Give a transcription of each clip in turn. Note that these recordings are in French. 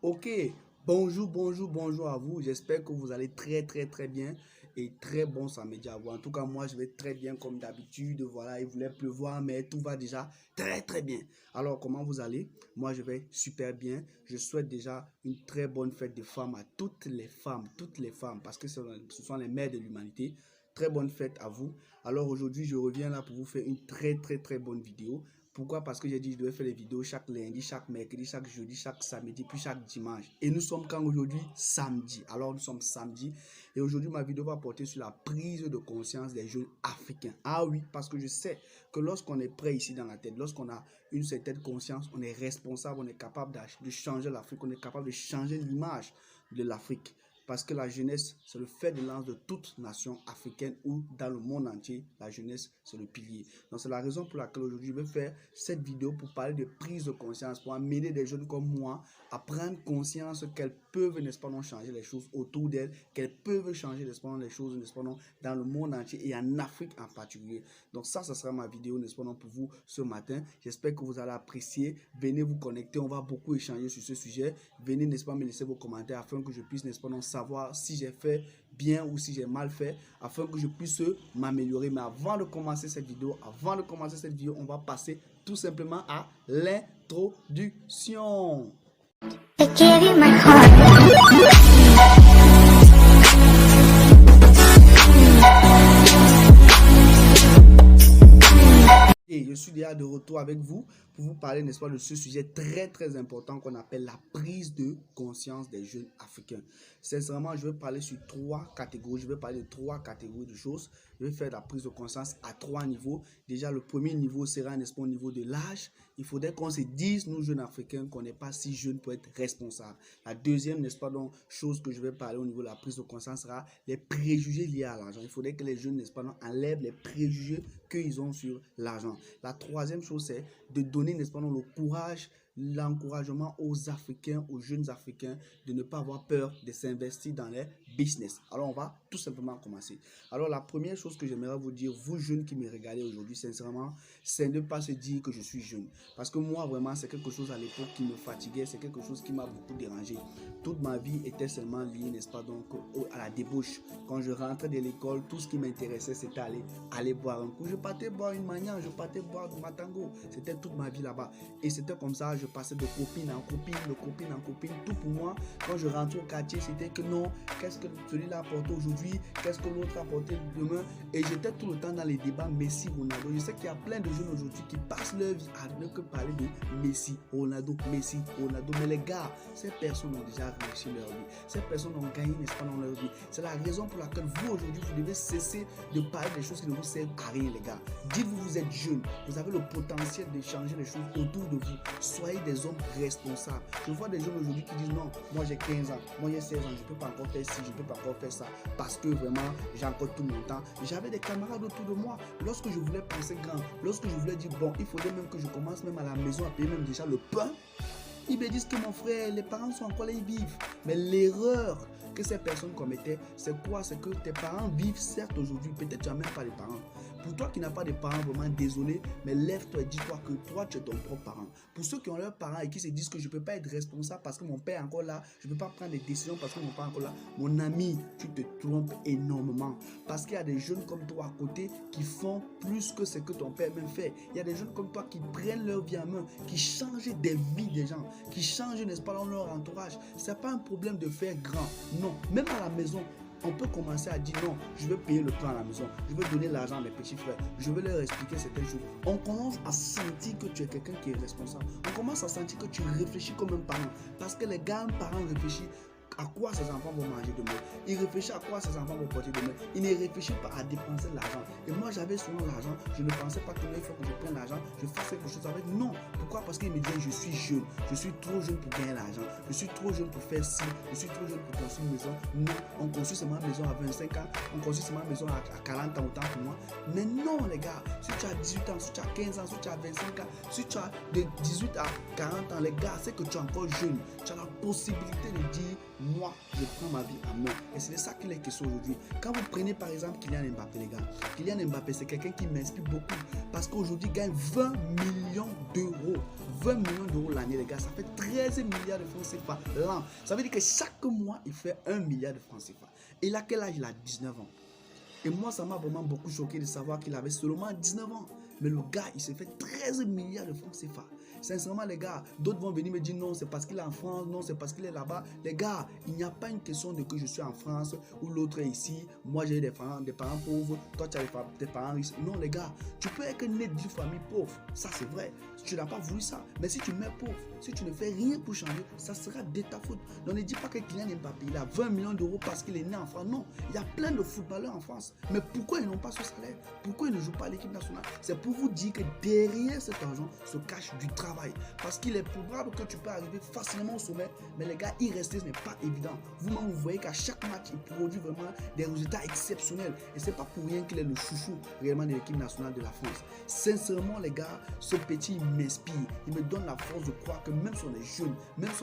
Ok, bonjour à vous. J'espère que vous allez très bien et très bon samedi à vous. En tout cas, moi, je vais très bien comme d'habitude. Voilà, il voulait pleuvoir, mais tout va déjà très bien. Alors, comment vous allez? Moi, je vais super bien. Je souhaite déjà une très bonne fête de femmes à toutes les femmes, parce que ce sont les mères de l'humanité. Très bonne fête à vous. Alors, aujourd'hui, je reviens là pour vous faire une très bonne vidéo. Pourquoi? Parce que j'ai dit que je devais faire les vidéos chaque lundi, chaque mercredi, chaque jeudi, chaque samedi, puis chaque dimanche. Et nous sommes quand aujourd'hui? Samedi. Alors nous sommes samedi. Et aujourd'hui, ma vidéo va porter sur la prise de conscience des jeunes africains. Ah oui, parce que je sais que lorsqu'on est prêt ici dans la tête, lorsqu'on a une certaine conscience, on est responsable, on est capable de changer l'Afrique, on est capable de changer l'image de l'Afrique. Parce que la jeunesse, c'est le fer de lance de toute nation africaine ou dans le monde entier. La jeunesse, c'est le pilier. Donc, c'est la raison pour laquelle aujourd'hui, je vais faire cette vidéo pour parler de prise de conscience, pour amener des jeunes comme moi à prendre conscience qu'elles peuvent, n'est-ce pas, non, changer les choses autour d'elles, qu'elles peuvent changer, n'est-ce pas, non, les choses, n'est-ce pas, non, dans le monde entier et en Afrique en particulier. Donc, ça sera ma vidéo, n'est-ce pas, non, pour vous ce matin. J'espère que vous allez apprécier. Venez vous connecter, on va beaucoup échanger sur ce sujet. Venez, n'est-ce pas, me laisser vos commentaires afin que je puisse, n'est-ce pas, non, savoir si j'ai fait bien ou si j'ai mal fait, afin que je puisse m'améliorer. Mais avant de commencer cette vidéo, on va passer tout simplement à l'introduction. Et je suis déjà de retour avec vous pour vous parler, n'est-ce pas, de ce sujet très important qu'on appelle la prise de conscience des jeunes africains. Sincèrement, je vais parler sur trois catégories. Je vais parler de trois catégories de choses. Je vais faire la prise de conscience à trois niveaux. Déjà, le premier niveau sera, n'est-ce pas, au niveau de l'âge. Il faudrait qu'on se dise, nous jeunes africains, qu'on n'est pas si jeunes pour être responsables. La deuxième, n'est-ce pas, donc, chose que je vais parler au niveau de la prise de conscience sera les préjugés liés à l'argent. Il faudrait que les jeunes, n'est-ce pas, donc, enlèvent les préjugés qu'ils ont sur l'argent. La troisième chose, c'est de donner, n'est-ce pas, le courage, l'encouragement aux Africains, aux jeunes Africains, de ne pas avoir peur de s'investir dans les business. Alors, on va tout simplement commencer. Alors, la première chose que j'aimerais vous dire, vous jeunes qui me regardez aujourd'hui, sincèrement, c'est de ne pas se dire que je suis jeune. Parce que moi, vraiment, c'est quelque chose à l'époque qui me fatiguait, c'est quelque chose qui m'a beaucoup dérangé. Toute ma vie était seulement liée, n'est-ce pas, donc, à la débauche. Quand je rentrais de l'école, tout ce qui m'intéressait, c'était aller boire un coup. Je partais boire une manière, je partais boire du matango. C'était toute ma vie là-bas. Et c'était comme ça, je passais de copine en copine, tout pour moi. Quand je rentrais au quartier, c'était que non, qu'est-ce que celui-là a apporté aujourd'hui, qu'est-ce que l'autre a apporté demain. Et j'étais tout le temps dans les débats Messi, Ronaldo. Je sais qu'il y a plein de jeunes aujourd'hui qui passent leur vie à ne que parler de Messi, Ronaldo. Mais les gars, ces personnes ont déjà réussi leur vie. Ces personnes ont gagné, n'est-ce pas, dans leur vie. C'est la raison pour laquelle vous, aujourd'hui, vous devez cesser de parler des choses qui ne vous servent à rien, les gars. Dites-vous, vous êtes jeunes, vous avez le potentiel de changer les choses autour de vous. Soyez des hommes responsables. Je vois des jeunes aujourd'hui qui disent non, moi j'ai 15 ans, moi j'ai 16 ans, je ne peux pas encore faire ci, je ne peux pas encore faire ça, parce que vraiment j'ai encore tout mon temps. J'avais des camarades autour de moi. Lorsque je voulais penser grand, lorsque je voulais dire bon, il faudrait même que je commence même à la maison à payer même déjà le pain, ils me disent que mon frère, les parents sont encore là, ils vivent. Mais l'erreur que ces personnes commettaient, c'est quoi? C'est que tes parents vivent, certes aujourd'hui, peut-être tu n'as même pas de parents. Pour toi qui n'as pas de parents, vraiment désolé, mais lève-toi et dis-toi que toi tu es ton propre parent. Pour ceux qui ont leurs parents et qui se disent que je ne peux pas être responsable parce que mon père est encore là, je ne peux pas prendre des décisions parce que mon père est encore là, mon ami, tu te trompes énormément. Parce qu'il y a des jeunes comme toi à côté qui font plus que ce que ton père même fait. Il y a des jeunes comme toi qui prennent leur vie en main, qui changent des vies des gens, qui changent, n'est-ce pas, dans leur entourage. Ce n'est pas un problème de faire grand. Non, même à la maison, on peut commencer à dire non, je vais payer le pain à la maison, je vais donner l'argent à mes petits frères, je vais leur expliquer certaines choses. On commence à sentir que tu es quelqu'un qui est responsable. On commence à sentir que tu réfléchis comme un parent. Parce que les gars, un parent réfléchit à quoi ses enfants vont manger demain. Il réfléchit à quoi ses enfants vont porter demain. Il ne réfléchit pas à dépenser de l'argent. Et moi, j'avais souvent l'argent. Je ne pensais pas que il faut que je prenne l'argent, je fasse quelque chose avec. Non. Pourquoi? Parce qu'il me disait, je suis jeune. Je suis trop jeune pour gagner l'argent. Je suis trop jeune pour faire ci. Je suis trop jeune pour construire une maison. Non, on construit seulement une maison à 25 ans. On construit seulement une maison à 40 ans, autant pour moi. Mais non, les gars. Si tu as 18 ans, si tu as 15 ans, si tu as 25 ans, si tu as de 18 à 40 ans, les gars, c'est que tu es encore jeune. Tu as la possibilité de dire moi, je prends ma vie en main. Et c'est de ça qu'il est question aujourd'hui. Quand vous prenez par exemple Kylian Mbappé, les gars, Kylian Mbappé, c'est quelqu'un qui m'inspire beaucoup parce qu'aujourd'hui, il gagne 20 millions d'euros. 20 millions d'euros l'année, les gars, ça fait 13 milliards de francs CFA l'an. Ça veut dire que chaque mois, il fait 1 milliard de francs CFA. Et là, quel âge? Il a 19 ans. Et moi, ça m'a vraiment beaucoup choqué de savoir qu'il avait seulement 19 ans. Mais le gars, il s'est fait 13 milliards de francs CFA. Sincèrement, les gars, d'autres vont venir me dire non, c'est parce qu'il est en France, non, c'est parce qu'il est là-bas. Les gars, il n'y a pas une question de que je suis en France ou l'autre est ici. Moi, j'ai des parents pauvres, toi, tu as des parents riches. Non, les gars, tu peux être né d'une famille pauvre. Ça, c'est vrai. Tu n'as pas voulu ça. Mais si tu mets pauvre, si tu ne fais rien pour changer, ça sera de ta faute. Donc, ne dis pas que Kylian Mbappé, il a 20 millions d'euros parce qu'il est né en France. Non, il y a plein de footballeurs en France. Mais pourquoi ils n'ont pas ce salaire? Pourquoi ils ne jouent pas à l'équipe nationale? C'est pour vous dire que derrière cet argent se cache du travail. Parce qu'il est probable que tu peux arriver facilement au sommet, mais les gars, y rester, ce n'est pas évident. Vous-même, vous voyez qu'à chaque match, il produit vraiment des résultats exceptionnels. Et ce n'est pas pour rien qu'il est le chouchou réellement de l'équipe nationale de la France. Sincèrement, les gars, ce petit m'inspire. Il me donne la force de croire que même si on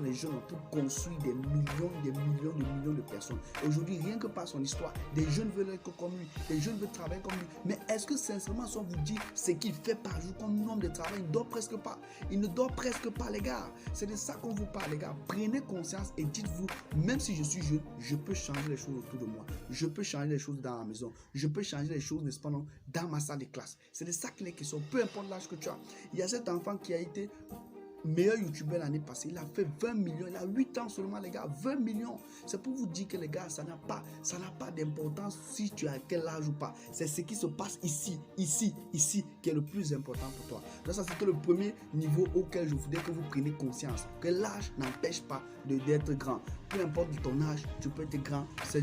est jeune, on peut construire des millions de personnes. Aujourd'hui, rien que par son histoire, des jeunes veulent être comme lui, des jeunes veulent travailler comme lui. Mais est-ce que sincèrement, si on vous dit ce qu'il fait par jour comme nombre de travail, il ne dort presque pas. Il ne dort presque pas, les gars. C'est de ça qu'on vous parle, les gars. Prenez conscience et dites-vous, même si je suis jeune, je peux changer les choses autour de moi. Je peux changer les choses dans la maison. Je peux changer les choses, n'est-ce pas, non, dans ma salle de classe. C'est de ça qu'il est question. Peu importe l'âge que tu as. Il y a cet enfant qui a été meilleur youtubeur l'année passée, il a fait 20 millions, il a 8 ans seulement, les gars, 20 millions. C'est pour vous dire que les gars, ça n'a pas d'importance si tu as quel âge ou pas. C'est ce qui se passe ici qui est le plus important pour toi. Donc ça, c'était le premier niveau auquel je voudrais que vous preniez conscience, que l'âge n'empêche pas d'être grand. Peu importe ton âge, tu peux être grand, c'est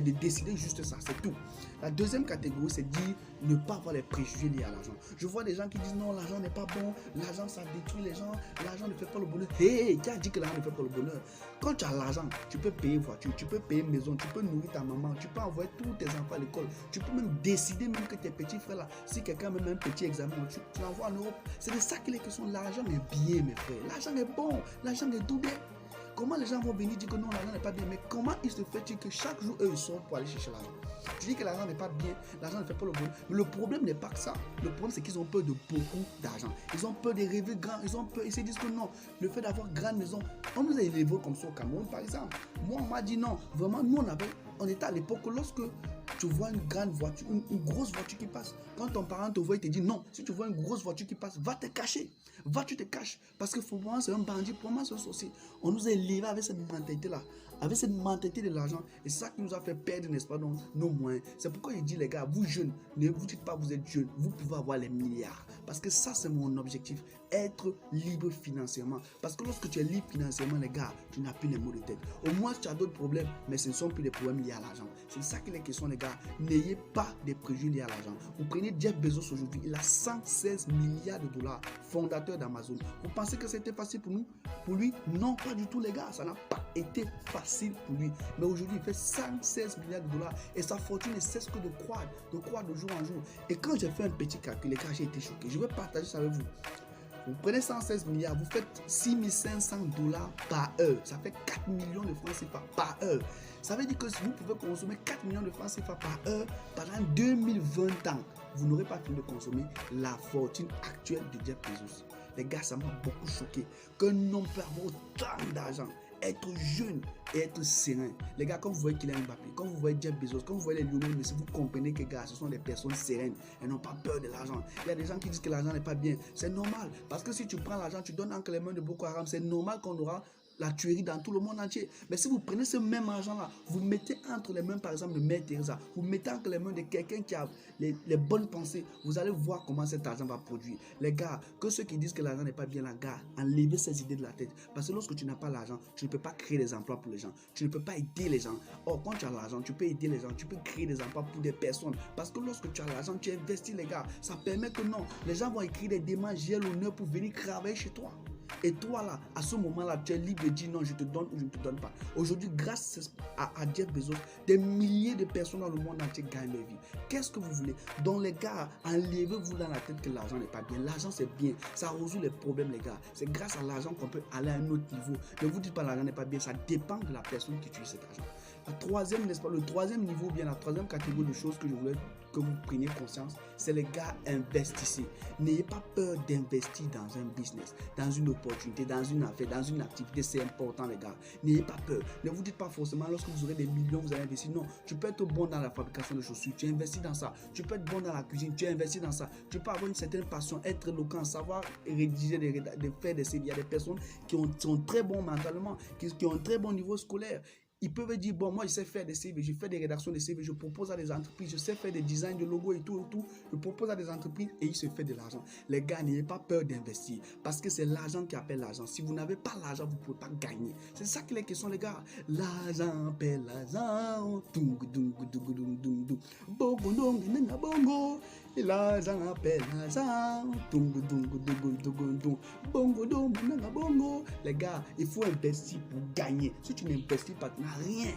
de décider juste ça, c'est tout. La deuxième catégorie, c'est dire ne pas avoir les préjugés liés à l'argent. Je vois des gens qui disent non, l'argent n'est pas bon, l'argent ça détruit les gens, l'argent ne fait pas le bonheur. Hey, qui a dit que l'argent ne fait pas le bonheur? Quand tu as l'argent, tu peux payer voiture, tu peux payer maison, tu peux nourrir ta maman, tu peux envoyer tous tes enfants à l'école, tu peux même décider même que tes petits frères là, si quelqu'un met un petit examen, tu l'envoies en Europe. C'est de ça qu'il est question. L'argent est bien, mes frères. L'argent est bon, l'argent est tout bien. Comment les gens vont venir dire que non, l'argent n'est pas bien, mais comment il se fait que chaque jour, eux, ils sont pour aller chercher l'argent? Tu dis que l'argent n'est pas bien, l'argent ne fait pas le bonheur. Mais le problème n'est pas que ça. Le problème, c'est qu'ils ont peur de beaucoup d'argent. Ils ont peur de rêver grand. Ils ont peur. Ils se disent que non, le fait d'avoir grande maison, on nous a élevés comme ça au Cameroun, par exemple. Moi, on m'a dit non. Vraiment, nous, on était à l'époque où lorsque tu vois une grande voiture, une grosse voiture qui passe, quand ton parent te voit, il te dit non, si tu vois une grosse voiture qui passe, va te cacher. Va, tu te caches. Parce que pour moi, c'est un bandit, pour moi, c'est un sorcier. On nous a élevés avec cette mentalité-là, avec cette mentalité de l'argent. Et c'est ça qui nous a fait perdre, n'est-ce pas, nos moyens. C'est pourquoi je dis, les gars, vous jeunes, ne vous dites pas que vous êtes jeunes, vous pouvez avoir les milliards. Parce que ça, c'est mon objectif, être libre financièrement. Parce que lorsque tu es libre financièrement, les gars, tu n'as plus les maux de tête. Au moins, tu as d'autres problèmes, mais ce ne sont plus des problèmes liés à l'argent. C'est ça qu'il est question, les gars. N'ayez pas des préjugés liés à l'argent. Vous prenez Jeff Bezos aujourd'hui, il a 116 milliards de dollars, fondateur d'Amazon. Vous pensez que c'était facile pour nous? Pour lui? Non, pas du tout, les gars. Ça n'a pas été facile pour lui. Mais aujourd'hui, il fait 116 milliards de dollars et sa fortune ne cesse que de croître de jour en jour. Et quand j'ai fait un petit calcul, les gars, j'ai été choqué. Je vais partager ça avec vous. Vous prenez 116 milliards, vous faites 6500 dollars par heure. Ça fait 4 millions de francs CFA par heure. Ça veut dire que si vous pouvez consommer 4 millions de francs CFA par heure pendant 2020 ans, vous n'aurez pas fini de consommer la fortune actuelle de Jeff Bezos. Les gars, ça m'a beaucoup choqué qu'un homme peut avoir autant d'argent, être jeune et être serein. Les gars, quand vous voyez Kylian Mbappé, quand vous voyez Jeff Bezos, quand vous voyez les Lionel Messi, vous comprenez que, gars, ce sont des personnes sereines. Elles n'ont pas peur de l'argent. Il y a des gens qui disent que l'argent n'est pas bien. C'est normal. Parce que si tu prends l'argent, tu donnes entre les mains de Boko Haram, c'est normal qu'on aura la tuerie dans tout le monde entier. Mais si vous prenez ce même argent-là, vous mettez entre les mains, par exemple, de Mère Teresa, vous mettez entre les mains de quelqu'un qui a les bonnes pensées, vous allez voir comment cet argent va produire. Les gars, que ceux qui disent que l'argent n'est pas bien, la gars, enlevez ces idées de la tête. Parce que lorsque tu n'as pas l'argent, tu ne peux pas créer des emplois pour les gens. Tu ne peux pas aider les gens. Or, quand tu as l'argent, tu peux aider les gens, tu peux créer des emplois pour des personnes. Parce que lorsque tu as l'argent, tu investis, les gars. Ça permet que non, les gens vont écrire des demandes GL honneur pour venir travailler chez toi. Et toi là, à ce moment-là, tu es libre de dire non, je te donne ou je ne te donne pas. Aujourd'hui, grâce à Jeff Bezos, des milliers de personnes dans le monde entier gagnent leur vie. Qu'est-ce que vous voulez? Donc les gars, enlevez-vous dans la tête que l'argent n'est pas bien. L'argent c'est bien, ça résout les problèmes les gars. C'est grâce à l'argent qu'on peut aller à un autre niveau. Ne vous dites pas l'argent n'est pas bien, ça dépend de la personne qui utilise cet argent. Le troisième niveau, bien la troisième catégorie de choses que je voulais que vous preniez conscience, c'est les gars, investissez. N'ayez pas peur d'investir dans un business, dans une opportunité, dans une affaire, dans une activité, c'est important les gars. N'ayez pas peur. Ne vous dites pas forcément lorsque vous aurez des millions, vous allez investir. Non, tu peux être bon dans la fabrication de chaussures, tu investis dans ça. Tu peux être bon dans la cuisine, tu investis dans ça. Tu peux avoir une certaine passion, être éloquent, savoir rédiger, faire des CV. Il y a des personnes qui sont très bons mentalement, qui ont un très bon niveau scolaire. Ils peuvent dire, bon, moi, je sais faire des CV, je fais des rédactions de CV, je propose à des entreprises, je sais faire des designs de logos et tout. Je propose à des entreprises et ils se font de l'argent. Les gars, n'ayez pas peur d'investir parce que c'est l'argent qui appelle l'argent. Si vous n'avez pas l'argent, vous ne pouvez pas gagner. C'est ça que les questions, les gars. L'argent appelle l'argent. L'argent appelle l'argent. Les gars, il faut investir pour gagner. Si tu n'investis pas, tu n'as rien.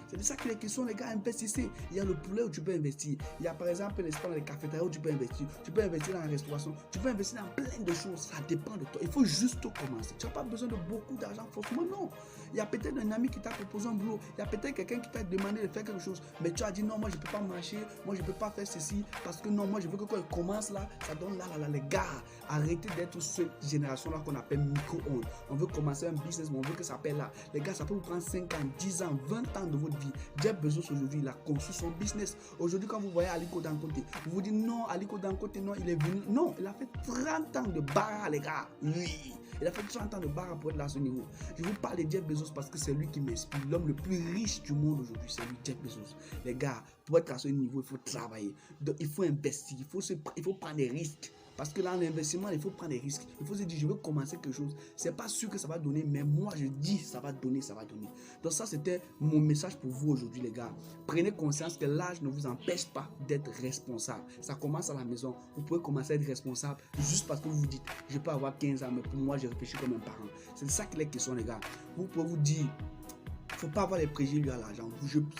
C'est de ça que les questions, les gars, investissez. Il y a le poulet où tu peux investir. Il y a par exemple l'espace dans les cafétérias où tu peux investir. Tu peux investir dans la restauration. Tu peux investir dans plein de choses. Ça dépend de toi. Il faut juste commencer. Tu n'as pas besoin de beaucoup d'argent forcément, non. Il y a peut-être un ami qui t'a proposé un boulot. Il y a peut-être quelqu'un qui t'a demandé de faire quelque chose. Mais tu as dit non, moi je ne peux pas marcher. Moi je ne peux pas faire ceci. Parce que non, moi je veux que quand il commence là, ça donne là. Les gars, arrêtez d'être cette génération-là qu'on appelle micro-ondes. On veut commencer un business, mais on veut que ça appelle là. Les gars, ça peut vous prendre 5 ans, 10 ans, 20 ans de votre vie. Jeff Bezos aujourd'hui, il a conçu son business. Aujourd'hui, quand vous voyez Aliko Dangote, vous vous dites non, Aliko Dangote, non, il est venu. Non, il a fait 30 ans de barre, les gars. Oui, il a fait 30 ans de barre pour être là à ce niveau. Je vous parle de Jeff Bezos parce que c'est lui qui m'inspire. L'homme le plus riche du monde aujourd'hui, c'est lui, Jeff Bezos. Les gars, pour être à ce niveau, il faut travailler. Donc, il faut investir, il faut prendre des risques. Parce que là, l'investissement, il faut prendre des risques. Il faut se dire, je veux commencer quelque chose. C'est pas sûr que ça va donner, mais moi, je dis, ça va donner, ça va donner. Donc ça, c'était mon message pour vous aujourd'hui, les gars. Prenez conscience que l'âge ne vous empêche pas d'être responsable. Ça commence à la maison. Vous pouvez commencer à être responsable juste parce que vous vous dites, je peux avoir 15 ans, mais pour moi, je réfléchis comme un parent. C'est ça que les questions, les gars. Vous pouvez vous dire, il ne faut pas avoir les préjugés liés à l'argent.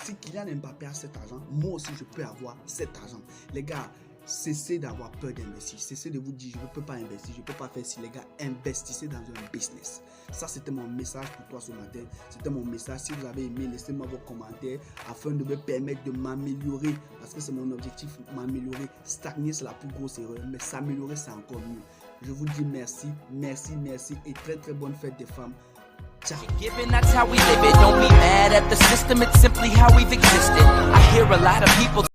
Si Kylian Mbappé a cet argent, moi aussi, je peux avoir cet argent. Les gars, cessez d'avoir peur d'investir. Cessez de vous dire, je ne peux pas investir, je ne peux pas faire ci. Les gars, investissez dans un business. Ça, c'était mon message pour toi ce matin. C'était mon message. Si vous avez aimé, laissez-moi vos commentaires afin de me permettre de m'améliorer. Parce que c'est mon objectif, m'améliorer. Stagner, c'est la plus grosse erreur. Mais s'améliorer, c'est encore mieux. Je vous dis merci, merci, merci. Et très, très bonne fête des femmes. Ciao. Given that's how we live it, don't be mad at the system, it's simply how we've existed. I hear a lot of people